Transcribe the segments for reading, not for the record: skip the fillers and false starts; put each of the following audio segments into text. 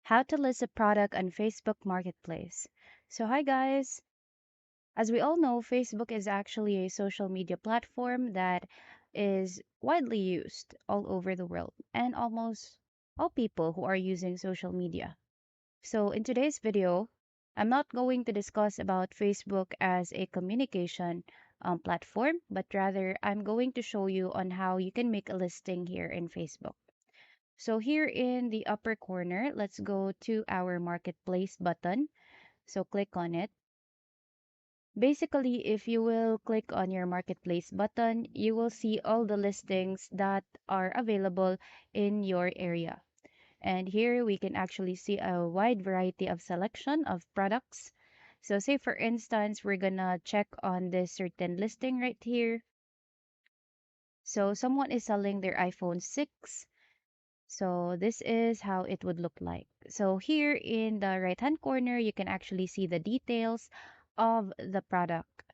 How to list a product on Facebook Marketplace. So, hi guys. As we all know, Facebook is actually a social media platform that is widely used all over the world and almost all people who are using social media. So, in today's video, I'm not going to discuss about Facebook as a communication platform, but rather I'm going to show you on how you can make a listing here in Facebook. So here in the upper corner, let's go to our marketplace button. So click on it. Basically, if you will click on your marketplace button, you will see all the listings that are available in your area. And here we can actually see a wide variety of selection of products. So say for instance, we're gonna check on this certain listing right here. So someone is selling their iPhone 6. So this is how it would look like. So here in the right hand corner, you can actually see the details of the product.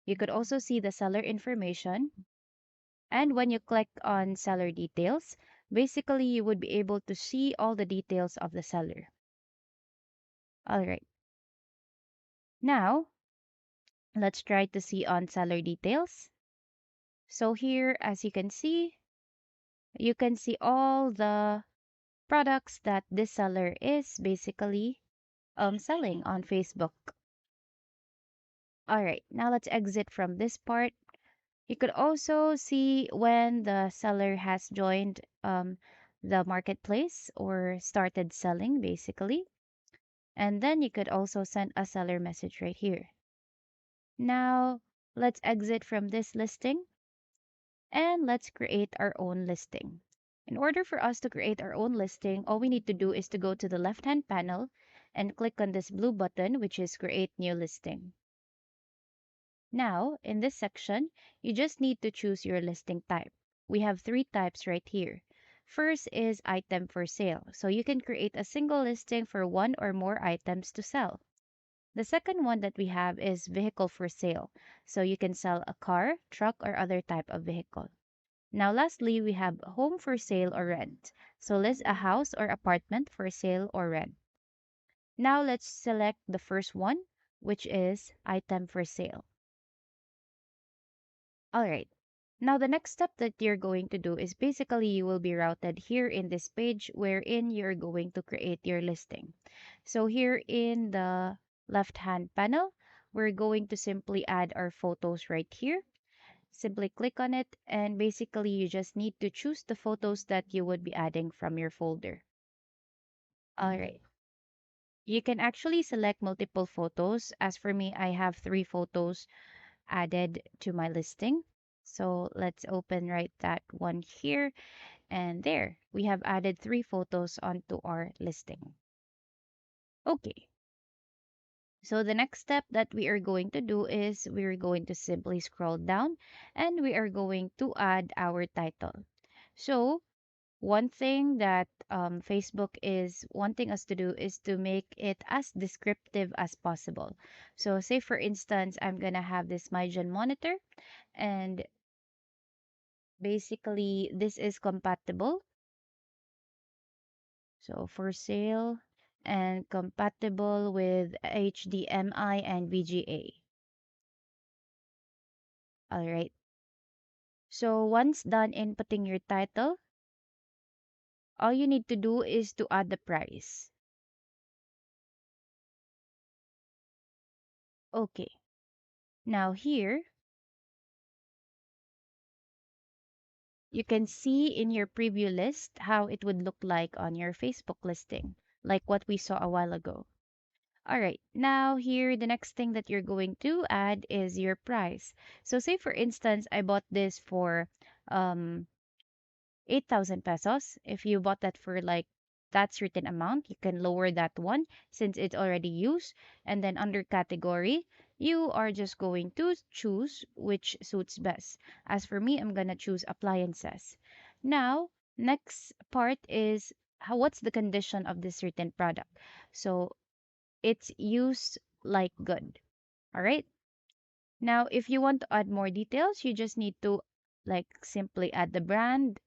You could also see the seller information. And when you click on seller details, basically you would be able to see all the details of the seller. All right. Now, let's try to see on seller details. So here, as you can see all the products that this seller is basically selling on Facebook. All right, now let's exit from this part. You could also see when the seller has joined the marketplace or started selling, basically. And then you could also send a seller message right here. Now, let's exit from this listing and let's create our own listing. In order for us to create our own listing, all we need to do is to go to the left-hand panel and click on this blue button, which is Create New Listing. Now, in this section, you just need to choose your listing type. We have three types right here. First is item for sale. So you can create a single listing for one or more items to sell. The second one that we have is vehicle for sale. So you can sell a car, truck, or other type of vehicle. Now, lastly, we have home for sale or rent. So list a house or apartment for sale or rent. Now, let's select the first one, which is item for sale. All right. Now, the next step that you're going to do is basically you will be routed here in this page wherein you're going to create your listing. So here in the left-hand panel, we're going to simply add our photos right here. Simply click on it and basically you just need to choose the photos that you would be adding from your folder. All right. You can actually select multiple photos. As for me, I have 3 photos added to my listing. So let's open right that one here. And there, we have added 3 photos onto our listing. Okay, so the next step that we are going to do is we're going to simply scroll down and we are going to add our title. So one thing that Facebook is wanting us to do is to make it as descriptive as possible. So say for instance, I'm gonna have this MyGen monitor and basically this is compatible. So for sale and compatible with HDMI and VGA. All right. So once done inputting your title, all you need to do is to add the price. Okay. Now here, you can see in your preview list how it would look like on your Facebook listing, like what we saw a while ago. All right, now here, the next thing that you're going to add is your price. So say for instance, I bought this for um 8,000 pesos. If you bought that for like that certain amount, you can lower that one since it's already used. And then under category, you are just going to choose which suits best. As for me, I'm going to choose appliances. Now, next part is what's the condition of this certain product. So it's used like good. All right. Now, if you want to add more details, you just need to like simply add the brand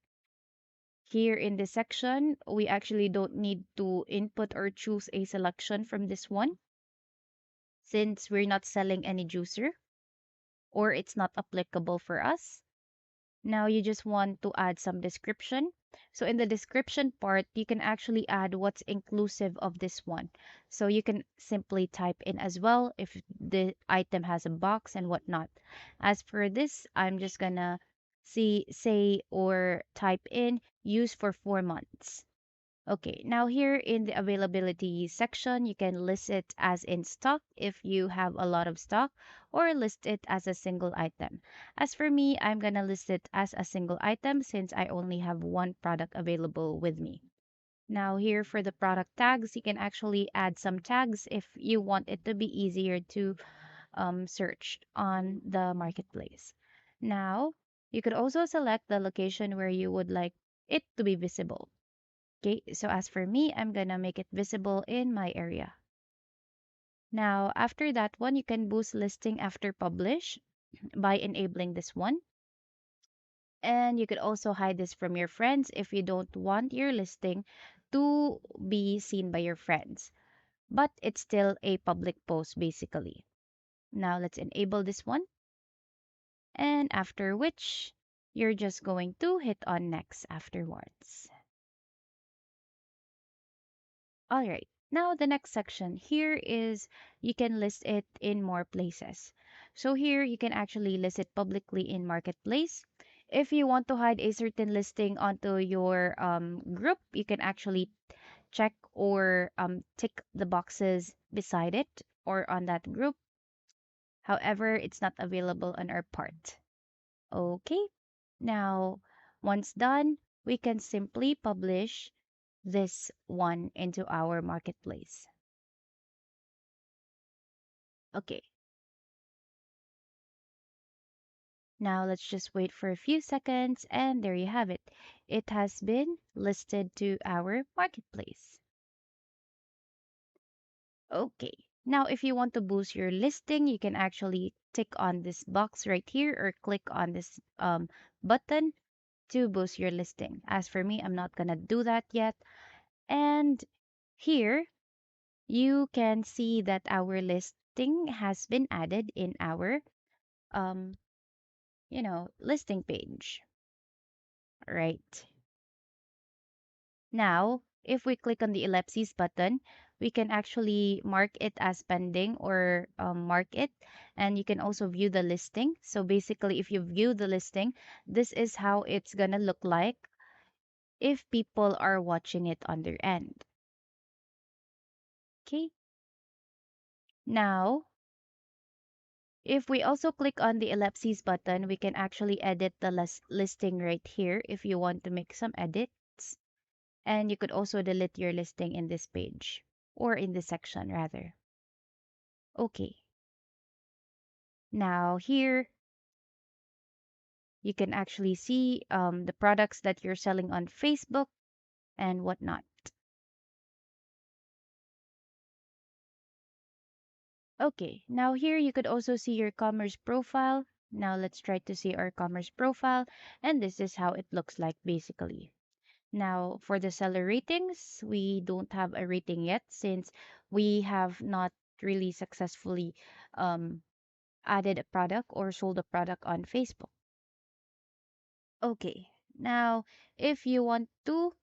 Here in this section, we actually don't need to input or choose a selection from this one since we're not selling any juicer or it's not applicable for us. Now you just want to add some description. So in the description part, you can actually add what's inclusive of this one. So you can simply type in as well if the item has a box and whatnot. As for this, I'm just gonna say or type in use for 4 months. Okay, now here in the availability section, you can list it as in stock if you have a lot of stock, or list it as a single item. As for me, I'm gonna list it as a single item since I only have one product available with me. Now here for the product tags, you can actually add some tags if you want it to be easier to search on the marketplace. Now, you could also select the location where you would like it to be visible. Okay, so as for me, I'm gonna make it visible in my area. Now, after that one, you can boost listing after publish by enabling this one. And you could also hide this from your friends if you don't want your listing to be seen by your friends. But it's still a public post basically. Now let's enable this one. And after which, you're just going to hit on next afterwards. All right. Now the next section here is you can list it in more places. So here you can actually list it publicly in Marketplace. If you want to hide a certain listing onto your group, you can actually check or tick the boxes beside it or on that group. However, it's not available on our part. Okay. Now, once done, we can simply publish this one into our marketplace. Okay, now let's just wait for a few seconds and there you have it. It has been listed to our marketplace. Okay, now if you want to boost your listing, you can actually tick on this box right here or click on this button to boost your listing. As for me, I'm not gonna do that yet. And here you can see that our listing has been added in our um, listing page, right? Now, if we click on the ellipses button, we can actually mark it as pending or mark it, and you can also view the listing. So basically, if you view the listing, this is how it's gonna look like if people are watching it on their end. Okay, now if we also click on the ellipses button, we can actually edit the listing right here if you want to make some edits. And you could also delete your listing in this page or in this section rather. Okay, now here you can actually see the products that you're selling on Facebook and whatnot. Okay, now here you could also see your commerce profile. Now let's try to see our commerce profile, and this is how it looks like basically. Now, for the seller ratings, we don't have a rating yet since we have not really successfully um, added a product or sold a product on Facebook. Okay, now if you want to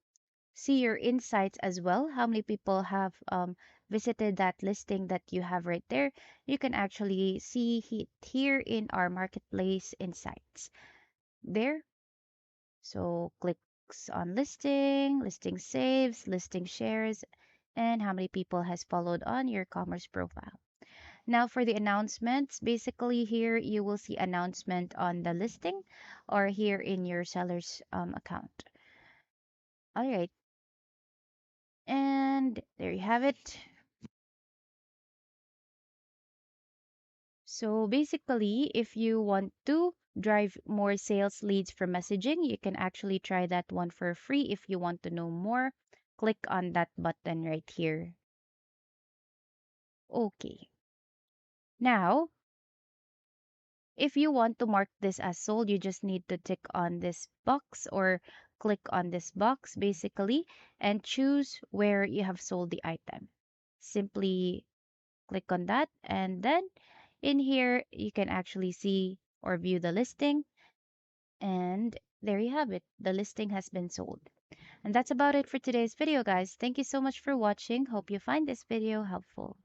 see your insights as well, how many people have visited that listing that you have right there, you can actually see it here in our marketplace insights. There, so clicks on listing, listing saves, listing shares, and how many people has followed on your commerce profile. Now for the announcements, basically here you will see announcement on the listing or here in your seller's account. All right, and there you have it. So basically, if you want to drive more sales leads from messaging, you can actually try that one for free. If you want to know more, click on that button right here. Okay. Now, if you want to mark this as sold, you just need to tick on this box or click on this box basically and choose where you have sold the item. Simply click on that, and then in here you can actually see or view the listing, and there you have it. The listing has been sold. And that's about it for today's video, guys. Thank you so much for watching. Hope you find this video helpful.